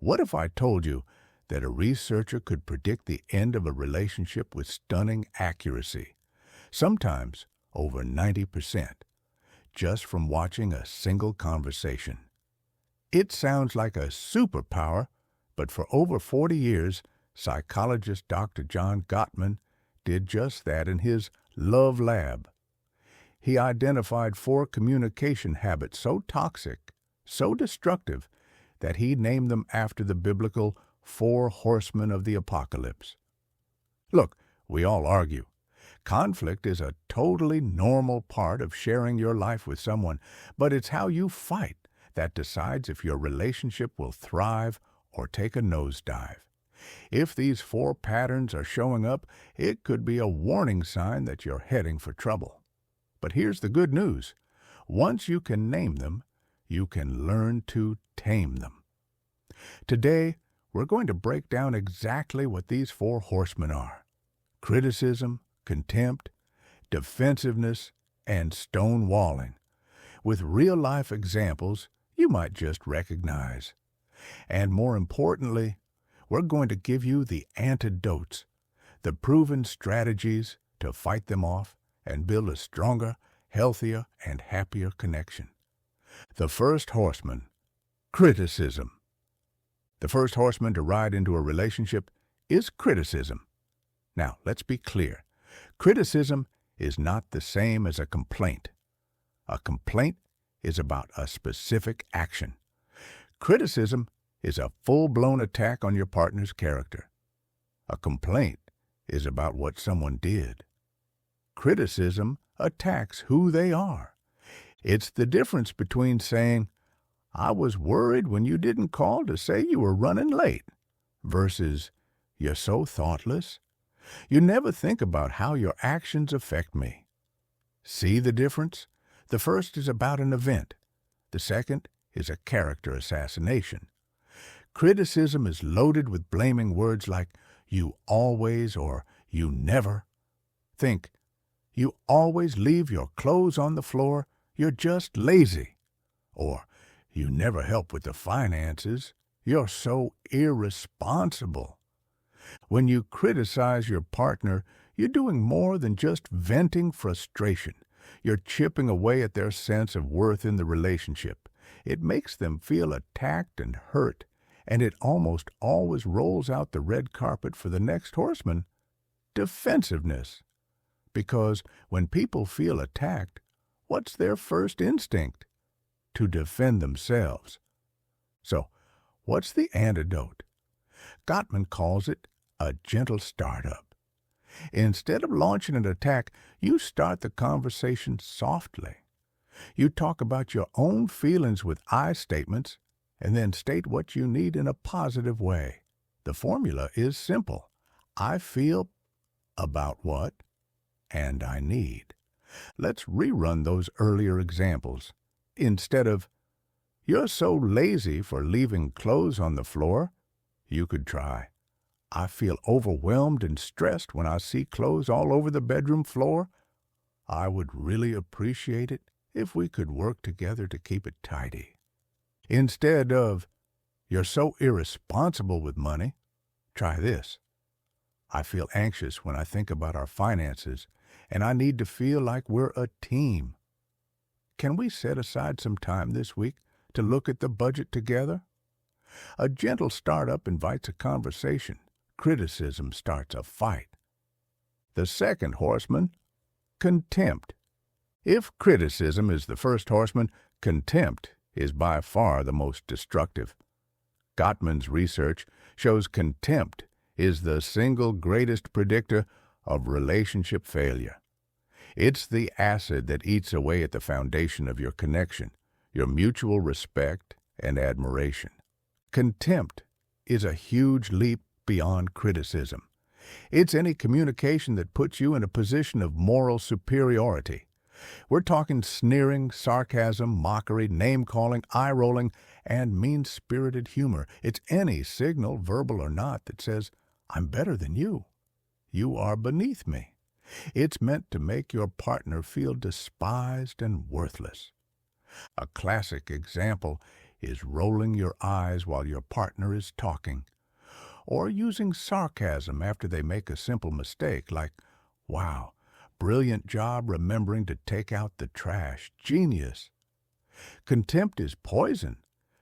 What if I told you that a researcher could predict the end of a relationship with stunning accuracy, sometimes over 90%, just from watching a single conversation? It sounds like a superpower, but for over 40 years, psychologist Dr. John Gottman did just that in his Love Lab. He identified 4 communication habits so toxic, so destructive, that he named them after the biblical 4 horsemen of the apocalypse. Look, we all argue. Conflict is a totally normal part of sharing your life with someone, but it's how you fight that decides if your relationship will thrive or take a nosedive. If these 4 patterns are showing up, it could be a warning sign that you're heading for trouble. But here's the good news. Once you can name them, you can learn to tame them. Today, we're going to break down exactly what these 4 horsemen are: criticism, contempt, defensiveness, and stonewalling, with real-life examples you might just recognize. And more importantly, we're going to give you the antidotes, the proven strategies to fight them off and build a stronger, healthier, and happier connection. The first horseman, criticism. The first horseman to ride into a relationship is criticism. Now, let's be clear. Criticism is not the same as a complaint. A complaint is about a specific action. Criticism is a full-blown attack on your partner's character. A complaint is about what someone did. Criticism attacks who they are. It's the difference between saying, "I was worried when you didn't call to say you were running late," versus, "You're so thoughtless. You never think about how your actions affect me." See the difference? The first is about an event. The second is a character assassination. Criticism is loaded with blaming words like "you always" or "you never." Think, "You always leave your clothes on the floor. You're just lazy." Or, "You never help with the finances. You're so irresponsible." When you criticize your partner, you're doing more than just venting frustration. You're chipping away at their sense of worth in the relationship. It makes them feel attacked and hurt, and it almost always rolls out the red carpet for the next horseman, defensiveness. Because when people feel attacked, what's their first instinct? To defend themselves. So, what's the antidote? Gottman calls it a gentle startup. Instead of launching an attack, you start the conversation softly. You talk about your own feelings with I statements, and then state what you need in a positive way. The formula is simple. I feel about what, and I need. Let's rerun those earlier examples. Instead of, "You're so lazy for leaving clothes on the floor," you could try, "I feel overwhelmed and stressed when I see clothes all over the bedroom floor. I would really appreciate it if we could work together to keep it tidy." Instead of, "You're so irresponsible with money," try this, "I feel anxious when I think about our finances, and I need to feel like we're a team. Can we set aside some time this week to look at the budget together?" A gentle startup invites a conversation. Criticism starts a fight. The second horseman, contempt. If criticism is the first horseman, contempt is by far the most destructive. Gottman's research shows contempt is the single greatest predictor of relationship failure. It's the acid that eats away at the foundation of your connection, your mutual respect and admiration. Contempt is a huge leap beyond criticism. It's any communication that puts you in a position of moral superiority. We're talking sneering, sarcasm, mockery, name-calling, eye-rolling, and mean-spirited humor. It's any signal, verbal or not, that says, "I'm better than you. You are beneath me." It's meant to make your partner feel despised and worthless. A classic example is rolling your eyes while your partner is talking, or using sarcasm after they make a simple mistake like, "Wow, brilliant job remembering to take out the trash. Genius." Contempt is poison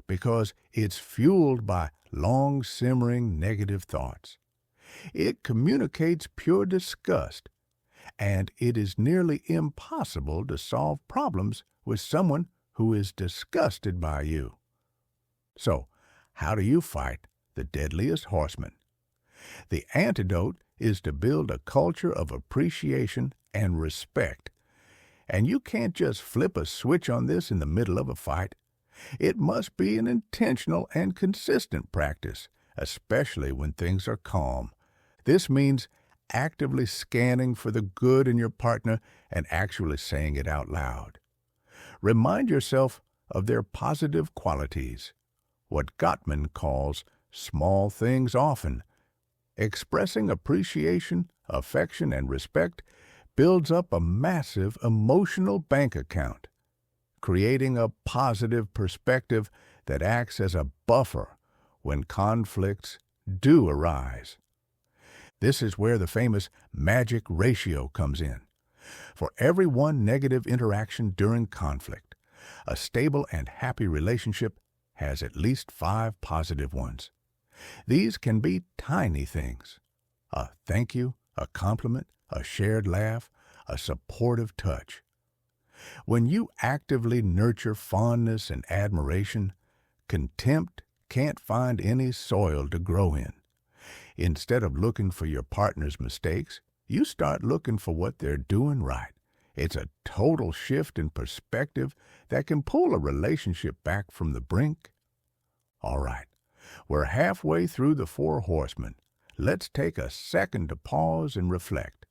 because it's fueled by long-simmering negative thoughts. It communicates pure disgust, and it is nearly impossible to solve problems with someone who is disgusted by you. So, how do you fight the deadliest horseman? The antidote is to build a culture of appreciation and respect. And you can't just flip a switch on this in the middle of a fight. It must be an intentional and consistent practice, especially when things are calm. This means actively scanning for the good in your partner and actually saying it out loud. Remind yourself of their positive qualities, what Gottman calls small things often. Expressing appreciation, affection, and respect builds up a massive emotional bank account, creating a positive perspective that acts as a buffer when conflicts do arise. This is where the famous magic ratio comes in. For every one negative interaction during conflict, a stable and happy relationship has at least 5 positive ones. These can be tiny things: a thank you, a compliment, a shared laugh, a supportive touch. When you actively nurture fondness and admiration, contempt can't find any soil to grow in. Instead of looking for your partner's mistakes, you start looking for what they're doing right. It's a total shift in perspective that can pull a relationship back from the brink. All right, we're halfway through the 4 horsemen. Let's take a second to pause and reflect.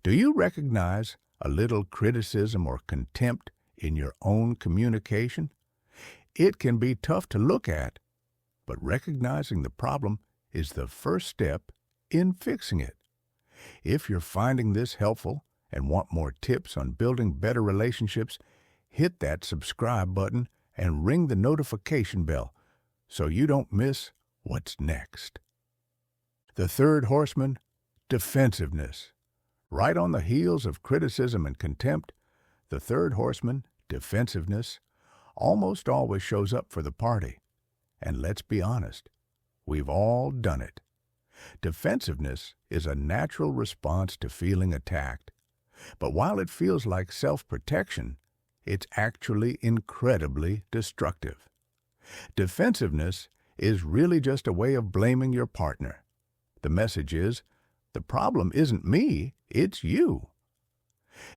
Do you recognize a little criticism or contempt in your own communication? It can be tough to look at, but recognizing the problem is the first step in fixing it. If you're finding this helpful and want more tips on building better relationships, hit that subscribe button and ring the notification bell so you don't miss what's next. The 3rd horseman, defensiveness. Right on the heels of criticism and contempt, the 3rd horseman, defensiveness, almost always shows up for the party. And let's be honest, we've all done it. Defensiveness is a natural response to feeling attacked. But while it feels like self-protection, it's actually incredibly destructive. Defensiveness is really just a way of blaming your partner. The message is, the problem isn't me, it's you.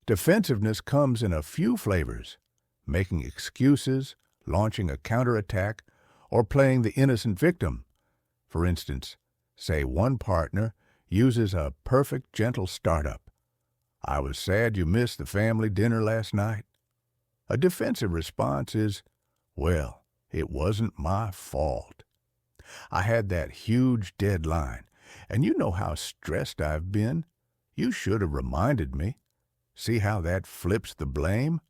Defensiveness comes in a few flavors: making excuses, launching a counterattack, or playing the innocent victim. For instance, say one partner uses a perfect, gentle startup. "I was sad you missed the family dinner last night." A defensive response is, "Well, it wasn't my fault. I had that huge deadline, and you know how stressed I've been. You should have reminded me." See how that flips the blame?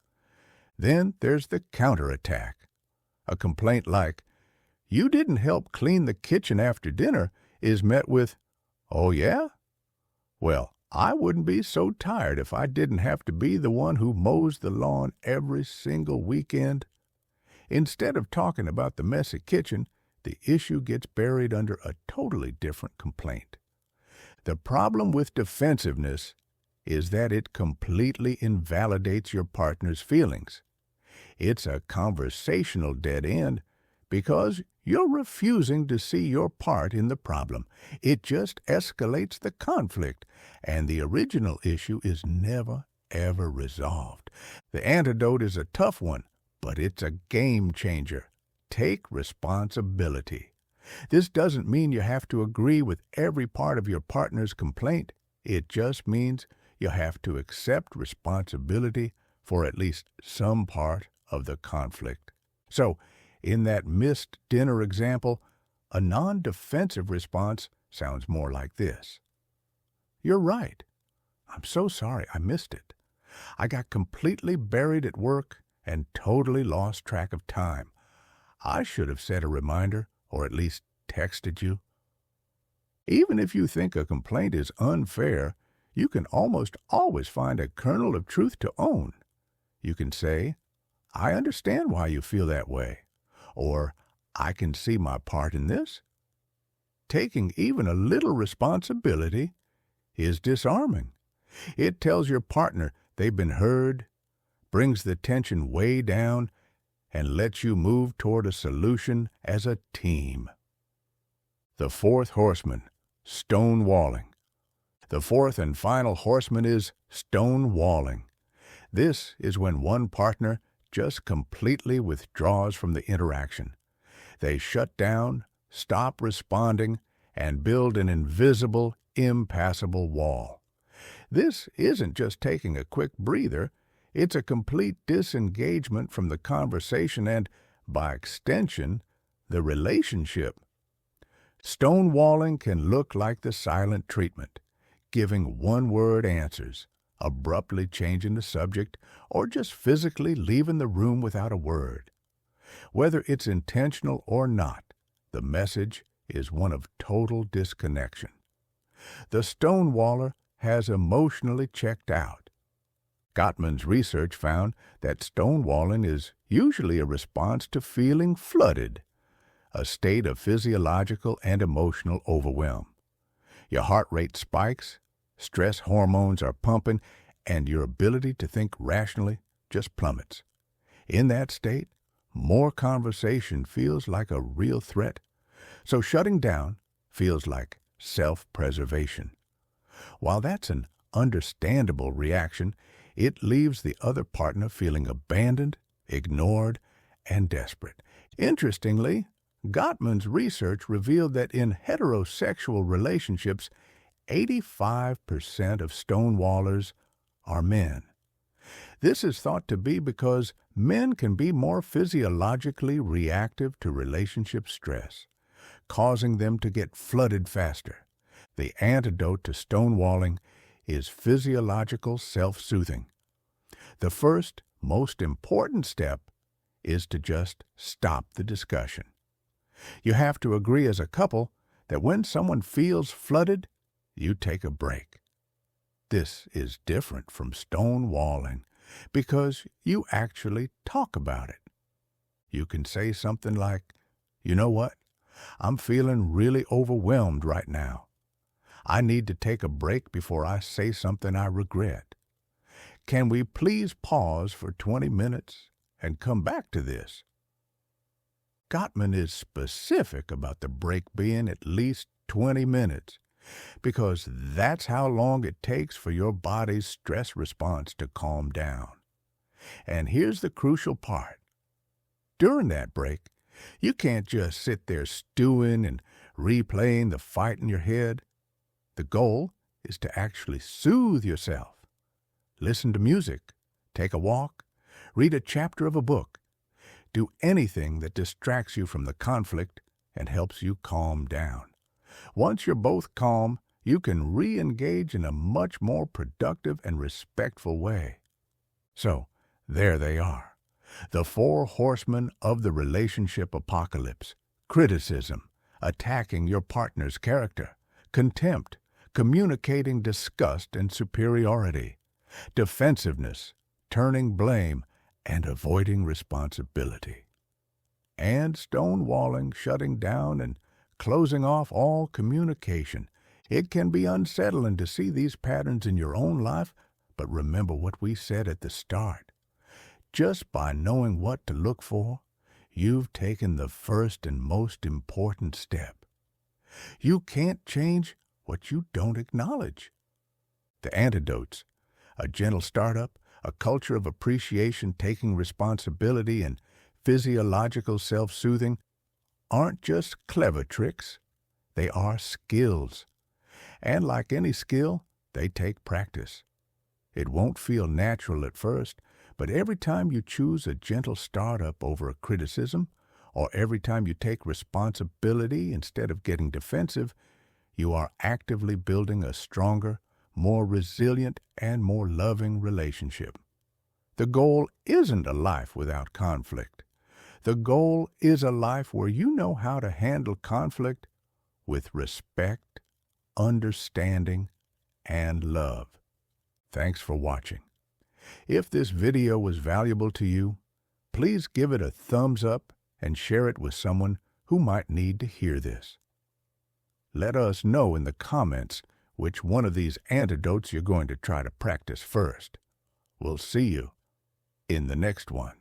Then there's the counterattack. A complaint like, "You didn't help clean the kitchen after dinner," is met with, "Oh yeah? Well, I wouldn't be so tired if I didn't have to be the one who mows the lawn every single weekend." Instead of talking about the messy kitchen, the issue gets buried under a totally different complaint. The problem with defensiveness is that it completely invalidates your partner's feelings. It's a conversational dead end because you're refusing to see your part in the problem. It just escalates the conflict, and the original issue is never, ever resolved. The antidote is a tough one, but it's a game changer. Take responsibility. This doesn't mean you have to agree with every part of your partner's complaint. It just means you have to accept responsibility for at least some part of the conflict. So, in that missed dinner example, a non-defensive response sounds more like this: "You're right. I'm so sorry I missed it. I got completely buried at work and totally lost track of time. I should have set a reminder or at least texted you. Even if you think a complaint is unfair, you can almost always find a kernel of truth to own. You can say, I understand why you feel that way, or I can see my part in this. Taking even a little responsibility is disarming. It tells your partner they've been heard, brings the tension way down, and lets you move toward a solution as a team. The fourth horseman, stonewalling. The fourth and final horseman is stonewalling. This is when one partner just completely withdraws from the interaction. They shut down, stop responding, and build an invisible, impassable wall. This isn't just taking a quick breather, it's a complete disengagement from the conversation and, by extension, the relationship. Stonewalling can look like the silent treatment, giving one-word answers, abruptly changing the subject, or just physically leaving the room without a word. Whether it's intentional or not, the message is one of total disconnection. The stonewaller has emotionally checked out. Gottman's research found that stonewalling is usually a response to feeling flooded, a state of physiological and emotional overwhelm. Your heart rate spikes, stress hormones are pumping, and your ability to think rationally just plummets. In that state, more conversation feels like a real threat, so shutting down feels like self-preservation. While that's an understandable reaction, it leaves the other partner feeling abandoned, ignored, and desperate. Interestingly, Gottman's research revealed that in heterosexual relationships, 85% of stonewallers are men. This is thought to be because men can be more physiologically reactive to relationship stress, causing them to get flooded faster. The antidote to stonewalling is physiological self-soothing. The first, most important step is to just stop the discussion. You have to agree as a couple that when someone feels flooded, you take a break. This is different from stonewalling because you actually talk about it. You can say something like, you know what? I'm feeling really overwhelmed right now. I need to take a break before I say something I regret. Can we please pause for 20 minutes and come back to this? Gottman is specific about the break being at least 20 minutes because that's how long it takes for your body's stress response to calm down. And here's the crucial part. During that break, you can't just sit there stewing and replaying the fight in your head. The goal is to actually soothe yourself. Listen to music, take a walk, read a chapter of a book. Do anything that distracts you from the conflict and helps you calm down. Once you're both calm, you can re-engage in a much more productive and respectful way. So, there they are. The four horsemen of the relationship apocalypse: criticism, attacking your partner's character; contempt, communicating disgust and superiority; defensiveness, turning blame and avoiding responsibility; and stonewalling, shutting down and closing off all communication. It can be unsettling to see these patterns in your own life, but remember what we said at the start. Just by knowing what to look for, you've taken the first and most important step. You can't change what you don't acknowledge. The antidotes: a gentle startup, a culture of appreciation, taking responsibility, and physiological self-soothing, aren't just clever tricks. They are skills. And like any skill, they take practice. It won't feel natural at first, but every time you choose a gentle startup over a criticism, or every time you take responsibility instead of getting defensive, you are actively building a stronger, more resilient, and more loving relationship. The goal isn't a life without conflict. The goal is a life where you know how to handle conflict with respect, understanding, and love. Thanks for watching. If this video was valuable to you, please give it a thumbs up and share it with someone who might need to hear this. Let us know in the comments which one of these antidotes you're going to try to practice first. We'll see you in the next one.